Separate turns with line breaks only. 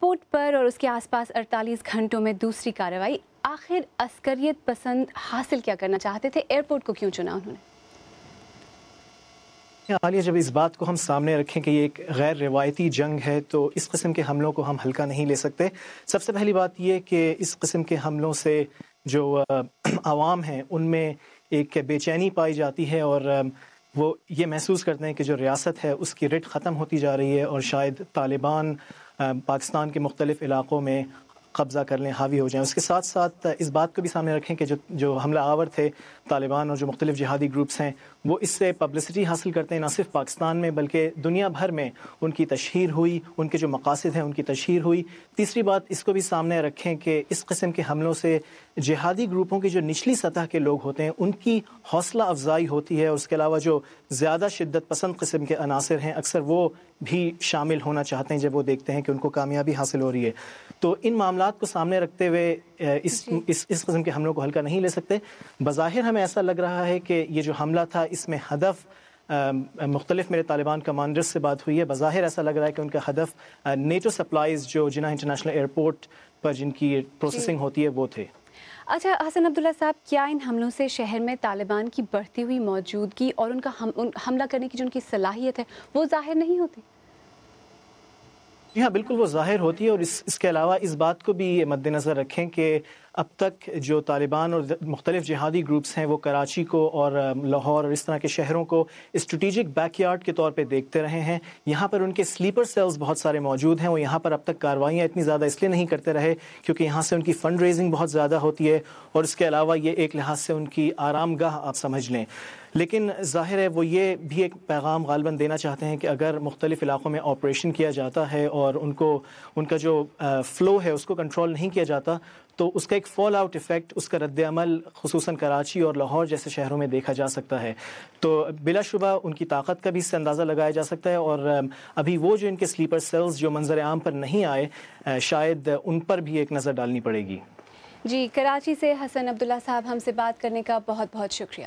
Airport پر اور اس کے آس پاس 48 گھنٹوں میں دوسری کارروائی. آخر عسکریت پسند حاصل کیا کرنا چاہتے تھے؟ ایئرپورٹ کو کیوں چنا انہوں نے؟
عالیہ، جب اس بات کو ہم سامنے رکھیں کہ یہ ایک غیر روایتی جنگ ہے تو اس قسم کے حملوں کو ہم ہلکا نہیں لے سکتے. سب سے پہلی بات یہ کہ اس قسم کے حملوں سے جو عوام ہیں ان میں ایک بے چینی پائی جاتی ہے اور وہ یہ محسوس کرتے ہیں کہ جو ریاست ہے اس کی رٹ ختم ہوتی جا رہی ہے اور شاید طالبان پاکستان کے مختلف علاقوں میں قبضہ کر لیں، حاوی ہو جائیں. اس کے ساتھ ساتھ اس بات کو بھی سامنے رکھیں کہ جو حملہ آور تھے طالبان اور جو مختلف جہادی گروپس ہیں وہ اس سے پبلسٹی حاصل کرتے ہیں، نہ صرف پاکستان میں بلکہ دنیا بھر میں ان کی تشہیر ہوئی، ان کے جو مقاصد ہیں ان کی تشہیر ہوئی. تیسری بات اس کو بھی سامنے رکھیں کہ اس قسم کے حملوں سے جہادی گروپوں کی جو نچلی سطح کے لوگ ہوتے ہیں ان کی حوصلہ افزائی ہوتی ہے. اس کے علاوہ جو زیادہ شدت پسند قسم کے عناصر ہیں اکثر وہ بھی شامل ہونا چاہتے ہیں جب وہ دیکھتے ہیں کہ ان کو کامیابی حاصل ہو رہی ہے. تو ان معاملات کو سامنے رکھتے ہوئے اس قسم کے حملوں کو ہلکا نہیں لے سکتے. بظاہر ہمیں ایسا لگ رہا ہے کہ یہ جو حملہ تھا اس میں ہدف مختلف میرے طالبان کمانڈرز سے بات ہوئی ہے، بظاہر ایسا لگ رہا ہے کہ ان کا ہدف نیٹو سپلائز جو جناح انٹرنیشنل ایئرپورٹ پر جن کی پروسیسنگ ہوتی ہے وہ تھے.
اچھا حسن عبداللہ صاحب، کیا ان حملوں سے شہر میں طالبان کی بڑھتی ہوئی موجودگی اور ان کا حملہ کرنے کی جو ان کی صلاحیت ہے وہ ظاہر نہیں ہوتی؟
جی ہاں، بالکل وہ ظاہر ہوتی ہے. اور اس کے علاوہ اس بات کو بھی مد نظر رکھیں کہ اب تک جو طالبان اور مختلف جہادی گروپس ہیں وہ کراچی کو اور لاہور اور اس طرح کے شہروں کو اسٹریٹجک بیک یارڈ کے طور پہ دیکھتے رہے ہیں. یہاں پر ان کے سلیپر سیلز بہت سارے موجود ہیں. وہ یہاں پر اب تک کاروائیاں اتنی زیادہ اس لیے نہیں کرتے رہے کیونکہ یہاں سے ان کی فنڈ ریزنگ بہت زیادہ ہوتی ہے اور اس کے علاوہ یہ ایک لحاظ سے ان کی آرام گاہ آپ سمجھ لیں. لیکن ظاہر ہے وہ یہ بھی ایک پیغام غالباً دینا چاہتے ہیں کہ اگر مختلف علاقوں میں آپریشن کیا جاتا ہے اور ان کا جو فلو ہے اس کو کنٹرول نہیں کیا جاتا تو اس کا ایک فال آؤٹ ایفیکٹ، اس کا رد عمل خصوصاً کراچی اور لاہور جیسے شہروں میں دیکھا جا سکتا ہے. تو بلا شبہ ان کی طاقت کا بھی اس سے اندازہ لگایا جا سکتا ہے اور ابھی وہ جو ان کے سلیپر سیلز جو منظر عام پر نہیں آئے شاید ان پر بھی ایک نظر ڈالنی پڑے گی.
جی، کراچی سے حسن عبداللہ صاحب ہم سے بات کرنے کا بہت بہت شکریہ.